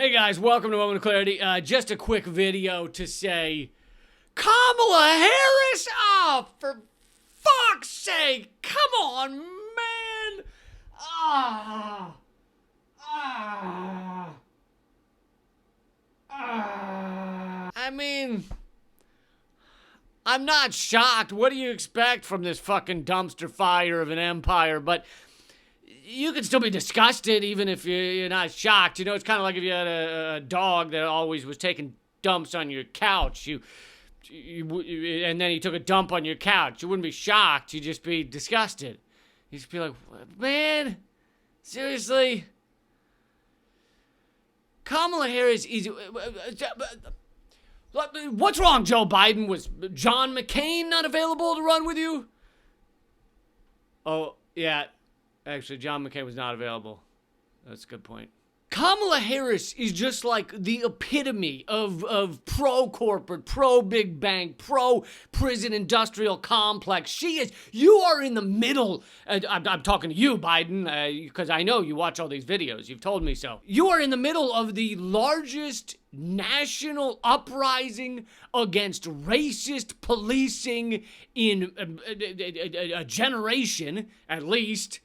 Hey guys, welcome to Moment of Clarity. Just a quick video to say, Kamala Harris? Oh, for fuck's sake! Come on, man! I mean, I'm not shocked. What do you expect from this fucking dumpster fire of an empire? But you can still be disgusted even if you're not shocked. You know, it's kind of like if you had a dog that always was taking dumps on your couch. And then he took a dump on your couch. You wouldn't be shocked. You'd just be disgusted. You'd just be like, man, seriously? Kamala Harris is... What's wrong, Joe Biden? Was John McCain not available to run with you? Oh, yeah. Actually, John McCain was not available. That's a good point. Kamala Harris is just like the epitome of pro-corporate, pro-big bank, pro-prison industrial complex. She is. You are in the middle. I'm talking to you, Biden, because I know you watch all these videos. You've told me so. You are in the middle of the largest national uprising against racist policing in a generation, at least.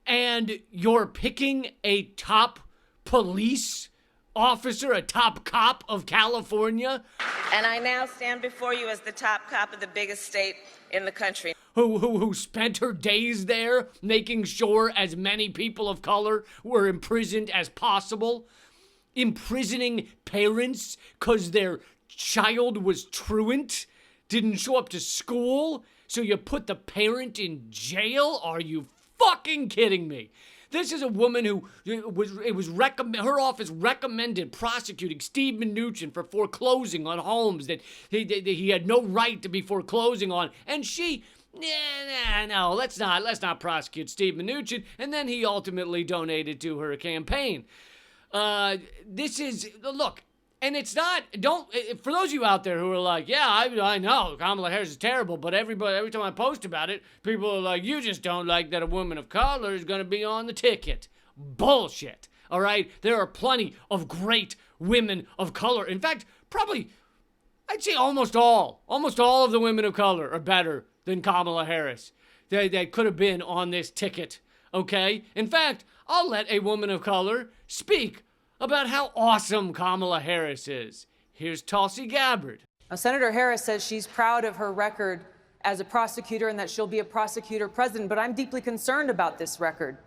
And you're picking a top police officer, a top cop of California. And I now stand before you as the top cop of the biggest state in the country. Who spent her days there making sure as many people of color were imprisoned as possible. Imprisoning parents because their child was truant, didn't show up to school, so you put the parent in jail? Are you fucking kidding me? This is a woman who her office recommended prosecuting Steve Mnuchin for foreclosing on homes that he had no right to be foreclosing on, and she, no, let's not prosecute Steve Mnuchin, and then he ultimately donated to her campaign. This is, look, and it's not, for those of you out there who are like, yeah, I know Kamala Harris is terrible, but every time I post about it, people are like, you just don't like that a woman of color is going to be on the ticket. Bullshit, all right? There are plenty of great women of color. In fact, probably, I'd say almost all of the women of color are better than Kamala Harris. They could have been on this ticket, okay? In fact, I'll let a woman of color speak about how awesome Kamala Harris is. Here's Tulsi Gabbard. Now, Senator Harris says she's proud of her record as a prosecutor and that she'll be a prosecutor president, but I'm deeply concerned about this record.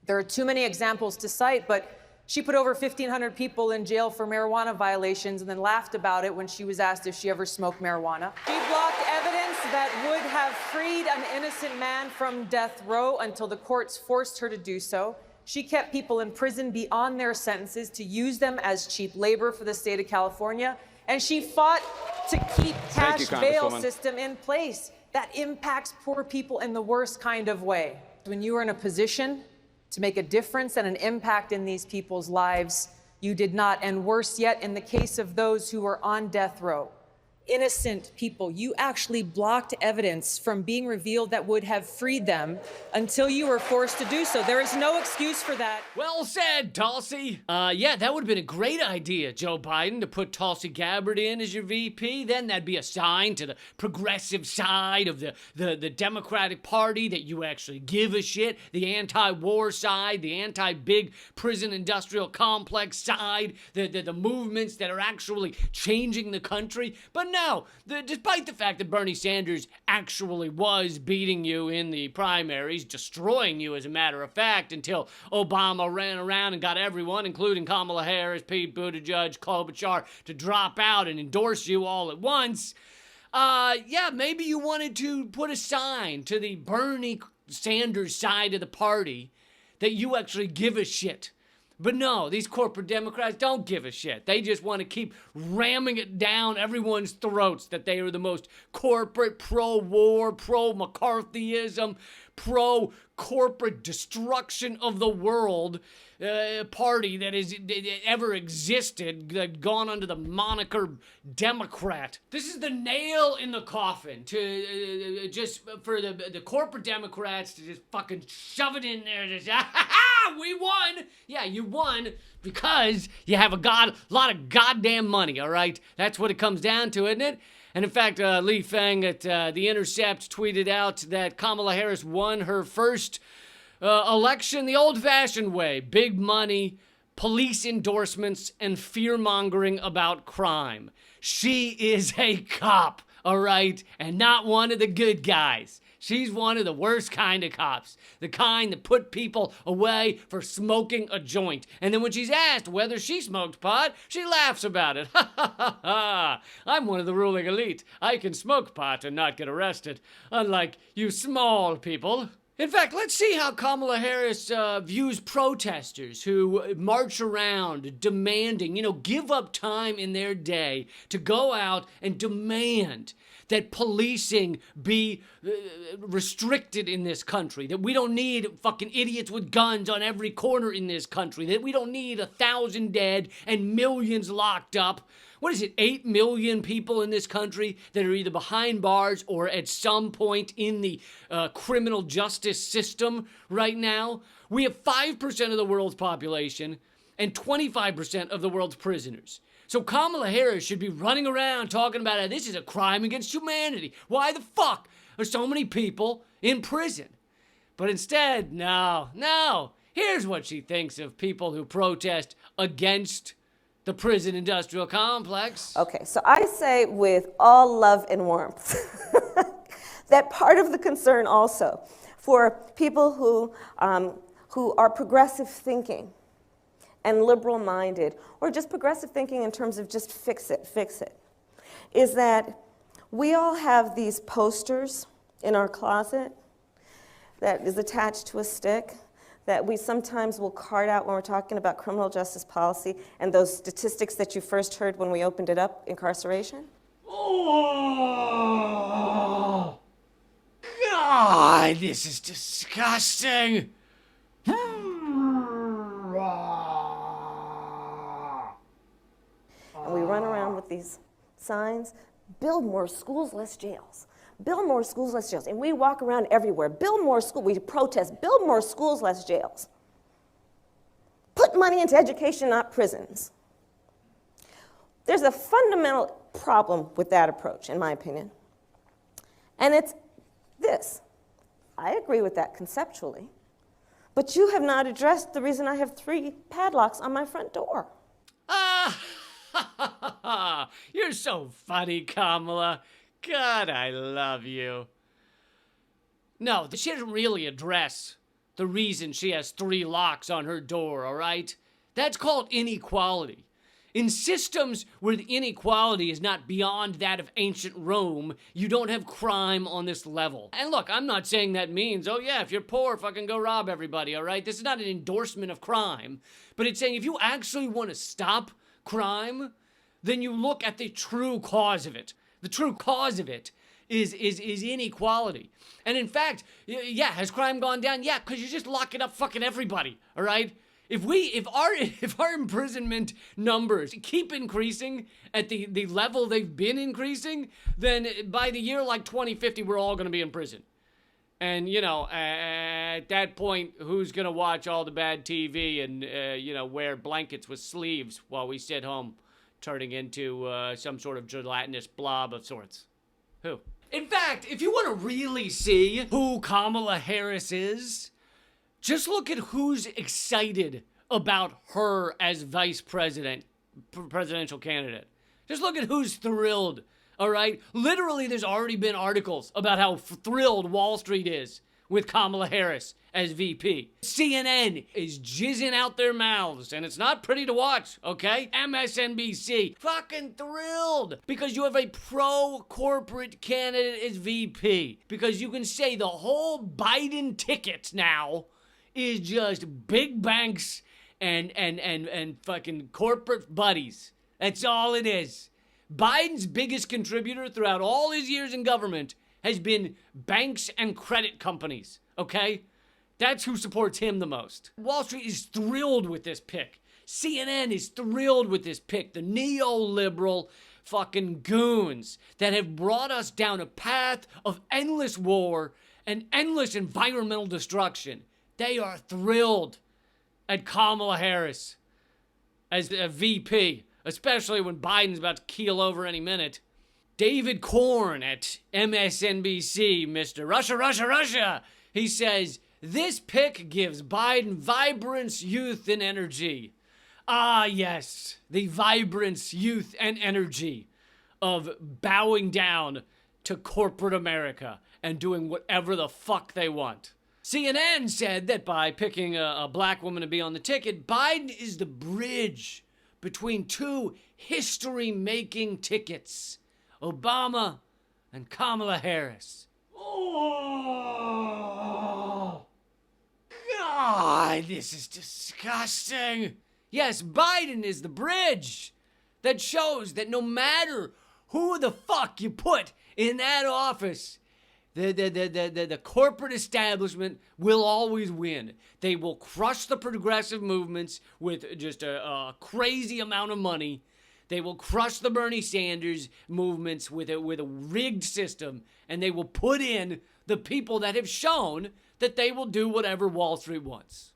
There are too many examples to cite, but she put over 1,500 people in jail for marijuana violations and then laughed about it when she was asked if she ever smoked marijuana. She blocked evidence that would have freed an innocent man from death row until the courts forced her to do so. She kept people in prison beyond their sentences to use them as cheap labor for the state of California. And she fought to keep cash bail system in place. That impacts poor people in the worst kind of way. When you are in a position to make a difference and an impact in these people's lives, you did not. And worse yet, in the case of those who are on death row, innocent people, you actually blocked evidence from being revealed that would have freed them until you were forced to do so. There is no excuse for that. Well said, Tulsi. Yeah, that would have been a great idea, Joe Biden, to put Tulsi Gabbard in as your VP. Then that'd be a sign to the progressive side of the Democratic Party that you actually give a shit. The anti-war side, the anti-big prison industrial complex side, the movements that are actually changing the country. But no, despite the fact that Bernie Sanders actually was beating you in the primaries, destroying you as a matter of fact, until Obama ran around and got everyone, including Kamala Harris, Pete Buttigieg, Klobuchar, to drop out and endorse you all at once. Yeah, maybe you wanted to put a sign to the Bernie Sanders side of the party that you actually give a shit. But no, these corporate Democrats don't give a shit. They just want to keep ramming it down everyone's throats that they are the most corporate, pro-war, pro-McCarthyism, pro-corporate destruction of the world party that has ever existed, gone under the moniker Democrat. This is the nail in the coffin to just for the corporate Democrats to just fucking shove it in there. Just, we won. Yeah, you won because you have a lot of goddamn money, all right? That's what it comes down to, isn't it? And in fact, Li Feng at The Intercept tweeted out that Kamala Harris won her first election the old-fashioned way. Big money, police endorsements, and fear-mongering about crime. She is a cop, all right? And not one of the good guys. She's one of the worst kind of cops. The kind that put people away for smoking a joint. And then when she's asked whether she smoked pot, she laughs about it. Ha ha ha ha. I'm one of the ruling elite. I can smoke pot and not get arrested. Unlike you small people. In fact, let's see how Kamala Harris views protesters who march around demanding, give up time in their day to go out and demand that policing be restricted in this country, that we don't need fucking idiots with guns on every corner in this country, that we don't need 1,000 dead and millions locked up. What is it, 8 million people in this country that are either behind bars or at some point in the criminal justice system right now? We have 5% of the world's population and 25% of the world's prisoners. So Kamala Harris should be running around talking about how this is a crime against humanity. Why the fuck are so many people in prison? But instead, no. Here's what she thinks of people who protest against the prison industrial complex. Okay, so I say with all love and warmth that part of the concern also for people who are progressive thinking and liberal-minded, or just progressive thinking in terms of just fix it, is that we all have these posters in our closet that is attached to a stick that we sometimes will card out when we're talking about criminal justice policy and those statistics that you first heard when we opened it up, incarceration. Oh, God, this is disgusting. And we run around with these signs, build more schools, less jails. Build more schools, less jails. And we walk around everywhere. Build more schools. We protest. Build more schools, less jails. Put money into education, not prisons. There's a fundamental problem with that approach, in my opinion. And it's this. I agree with that conceptually. But you have not addressed the reason I have 3 padlocks on my front door. You're so funny, Kamala. God, I love you. No, she doesn't really address the reason she has 3 locks on her door, all right? That's called inequality. In systems where the inequality is not beyond that of ancient Rome, you don't have crime on this level. And look, I'm not saying that means, oh yeah, if you're poor, fucking go rob everybody, all right? This is not an endorsement of crime, but it's saying if you actually want to stop crime, then you look at the true cause of it. The true cause of it is inequality. And in fact, yeah, has crime gone down? Yeah, because you're just locking up fucking everybody, all right? If our imprisonment numbers keep increasing at the level they've been increasing, then by the year like 2050, we're all going to be in prison. And, at that point, who's going to watch all the bad TV and, wear blankets with sleeves while we sit home turning into some sort of gelatinous blob of sorts? Who? In fact, if you want to really see who Kamala Harris is, just look at who's excited about her as presidential candidate. Just look at who's thrilled, all right? Literally, there's already been articles about how thrilled Wall Street is with Kamala Harris as VP. CNN is jizzing out their mouths, and it's not pretty to watch, okay? MSNBC, fucking thrilled because you have a pro-corporate candidate as VP. Because you can say the whole Biden ticket now is just big banks and fucking corporate buddies. That's all it is. Biden's biggest contributor throughout all his years in government has been banks and credit companies, okay? That's who supports him the most. Wall Street is thrilled with this pick. CNN is thrilled with this pick. The neoliberal fucking goons that have brought us down a path of endless war and endless environmental destruction. They are thrilled at Kamala Harris as a VP, especially when Biden's about to keel over any minute. David Korn at MSNBC, Mr. Russia, Russia, Russia, he says, this pick gives Biden vibrance, youth, and energy. Ah, yes, the vibrance, youth, and energy of bowing down to corporate America and doing whatever the fuck they want. CNN said that by picking a black woman to be on the ticket, Biden is the bridge between two history-making tickets, Obama and Kamala Harris. Oh, God, this is disgusting. Yes, Biden is the bridge that shows that no matter who the fuck you put in that office, the corporate establishment will always win. They will crush the progressive movements with just a crazy amount of money. They will crush the Bernie Sanders movements with a rigged system, and they will put in the people that have shown that they will do whatever Wall Street wants.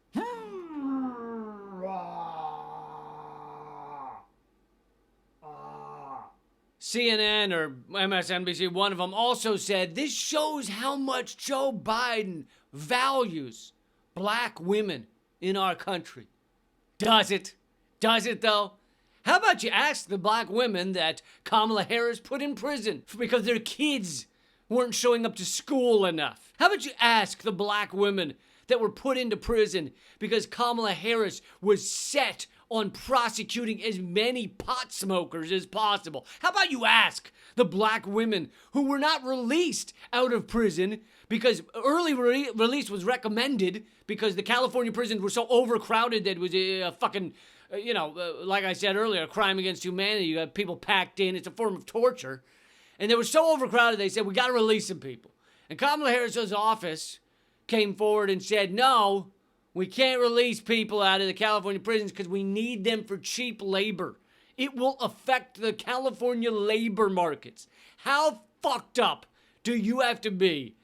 CNN or MSNBC, one of them, also said this shows how much Joe Biden values black women in our country. Does it? Does it, though? How about you ask the black women that Kamala Harris put in prison because their kids weren't showing up to school enough? How about you ask the black women that were put into prison because Kamala Harris was set on prosecuting as many pot smokers as possible? How about you ask the black women who were not released out of prison because early release was recommended because the California prisons were so overcrowded that it was a fucking, like I said earlier, a crime against humanity. You have people packed in. It's a form of torture. And they were so overcrowded, they said, we got to release some people. And Kamala Harris's office came forward and said, no, we can't release people out of the California prisons because we need them for cheap labor. It will affect the California labor markets. How fucked up do you have to be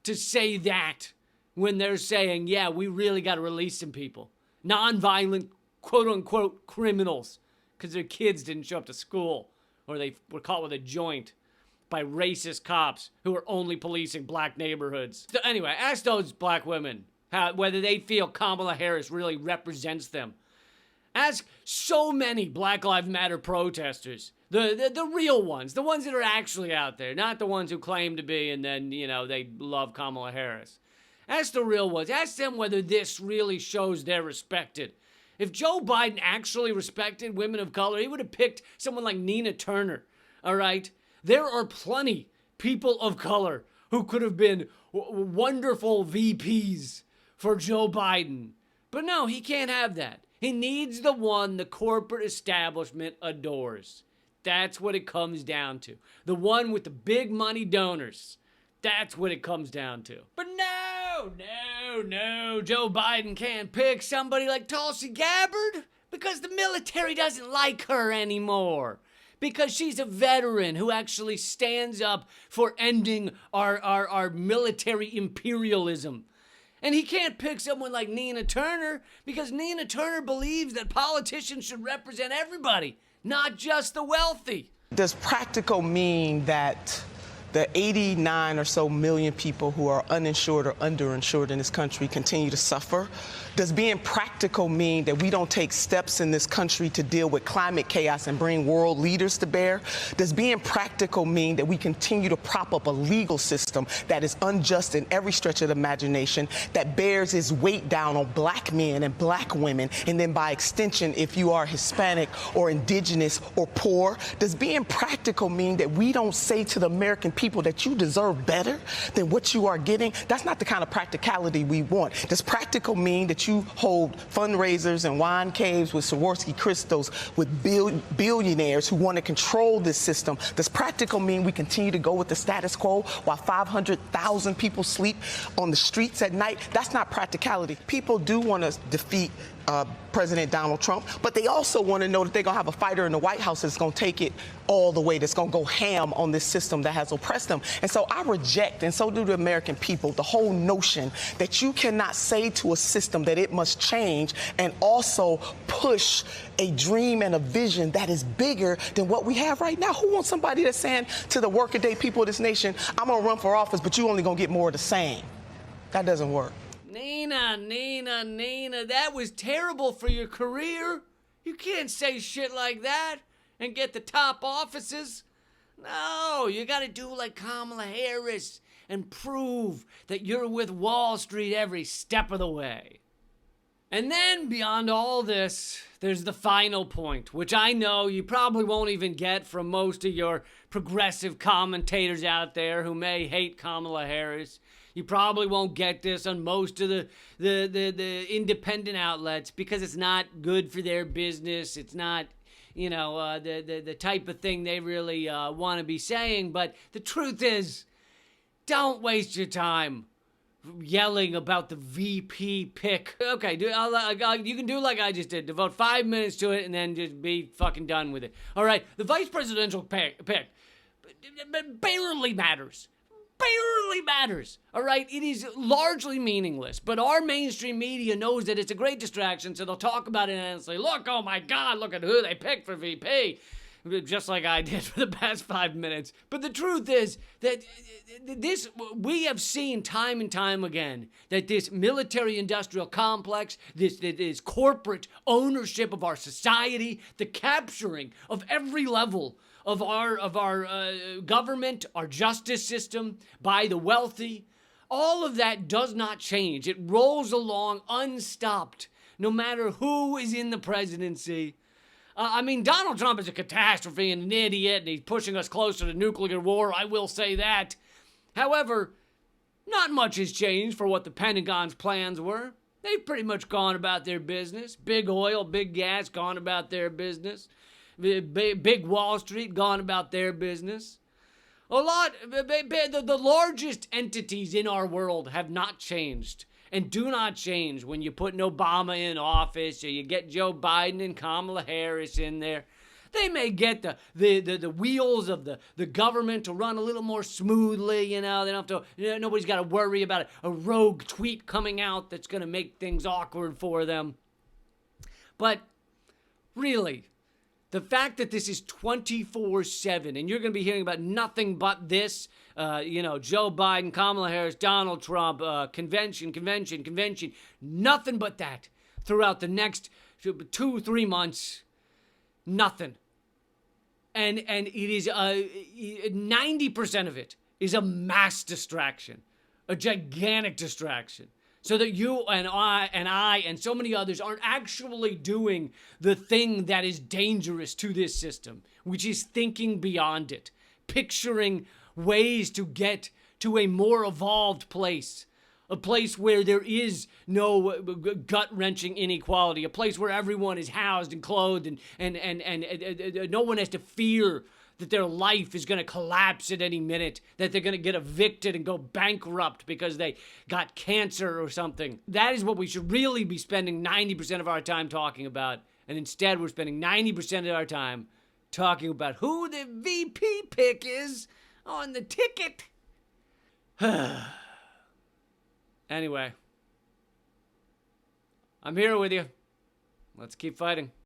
to say that when they're saying, yeah, we really got to release some people? Non-violent, quote-unquote, criminals because their kids didn't show up to school or they were caught with a joint by racist cops who are only policing black neighborhoods. So anyway, ask those black women whether they feel Kamala Harris really represents them. Ask so many Black Lives Matter protesters, the real ones, the ones that are actually out there, not the ones who claim to be and then, they love Kamala Harris. Ask the real ones. Ask them whether this really shows they're respected. If Joe Biden actually respected women of color, he would have picked someone like Nina Turner, all right? There are plenty people of color who could have been wonderful VPs for Joe Biden. But no, he can't have that. He needs the one the corporate establishment adores. That's what it comes down to. The one with the big money donors. That's what it comes down to. But no, Joe Biden can't pick somebody like Tulsi Gabbard because the military doesn't like her anymore. Because she's a veteran who actually stands up for ending our military imperialism. And he can't pick someone like Nina Turner because Nina Turner believes that politicians should represent everybody, not just the wealthy. Does practical mean that the 89 or so million people who are uninsured or underinsured in this country continue to suffer? Does being practical mean that we don't take steps in this country to deal with climate chaos and bring world leaders to bear? Does being practical mean that we continue to prop up a legal system that is unjust in every stretch of the imagination, that bears its weight down on black men and black women, and then by extension, if you are Hispanic or indigenous or poor? Does being practical mean that we don't say to the American people that you deserve better than what you are getting? That's not the kind of practicality we want. Does practical mean that that you hold fundraisers and wine caves with Swarovski crystals with billionaires who want to control this system, does practical mean we continue to go with the status quo while 500,000 people sleep on the streets at night? That's not practicality. People do want to defeat President Donald Trump, but they also want to know that they're going to have a fighter in the White House that's going to take it all the way, that's going to go ham on this system that has oppressed them. And so I reject, and so do the American people, the whole notion that you cannot say to a system that it must change and also push a dream and a vision that is bigger than what we have right now. Who wants somebody that's saying to the workaday people of this nation, I'm going to run for office, but you only going to get more of the same? That doesn't work. Nina, that was terrible for your career. You can't say shit like that and get the top offices. No, you gotta do like Kamala Harris and prove that you're with Wall Street every step of the way. And then beyond all this, there's the final point, which I know you probably won't even get from most of your progressive commentators out there who may hate Kamala Harris. You probably won't get this on most of the independent outlets because it's not good for their business. It's not, the type of thing they really want to be saying. But the truth is, don't waste your time yelling about the VP pick. Okay, you can do like I just did. Devote 5 minutes to it and then just be fucking done with it. All right, the vice presidential pick barely matters. Barely matters, all right? It is largely meaningless, but our mainstream media knows that it's a great distraction, so they'll talk about it and say, look, oh my God, look at who they picked for VP, just like I did for the past 5 minutes. But the truth is that we have seen time and time again that this military-industrial complex, this corporate ownership of our society, the capturing of every level of our government, our justice system, by the wealthy, all of that does not change. It rolls along unstopped, no matter who is in the presidency. Donald Trump is a catastrophe and an idiot, and he's pushing us closer to nuclear war, I will say that. However, not much has changed for what the Pentagon's plans were. They've pretty much gone about their business. Big oil, big gas, gone about their business. Big Wall Street, gone about their business. The largest entities in our world have not changed and do not change when you put an Obama in office or you get Joe Biden and Kamala Harris in there. They may get the wheels of the government to run a little more smoothly, They don't have to, nobody's got to worry about a rogue tweet coming out that's going to make things awkward for them. But really, the fact that this is 24/7 and you're going to be hearing about nothing but this, Joe Biden, Kamala Harris, Donald Trump, convention, nothing but that throughout the next 2-3 months, nothing. And it is 90% of it is a mass distraction, a gigantic distraction. So that you and I and so many others aren't actually doing the thing that is dangerous to this system, which is thinking beyond it, picturing ways to get to a more evolved place, a place where there is no gut-wrenching inequality, a place where everyone is housed and clothed and no one has to fear that their life is going to collapse at any minute, that they're going to get evicted and go bankrupt because they got cancer or something. That is what we should really be spending 90% of our time talking about. And instead, we're spending 90% of our time talking about who the VP pick is on the ticket. Anyway, I'm here with you. Let's keep fighting.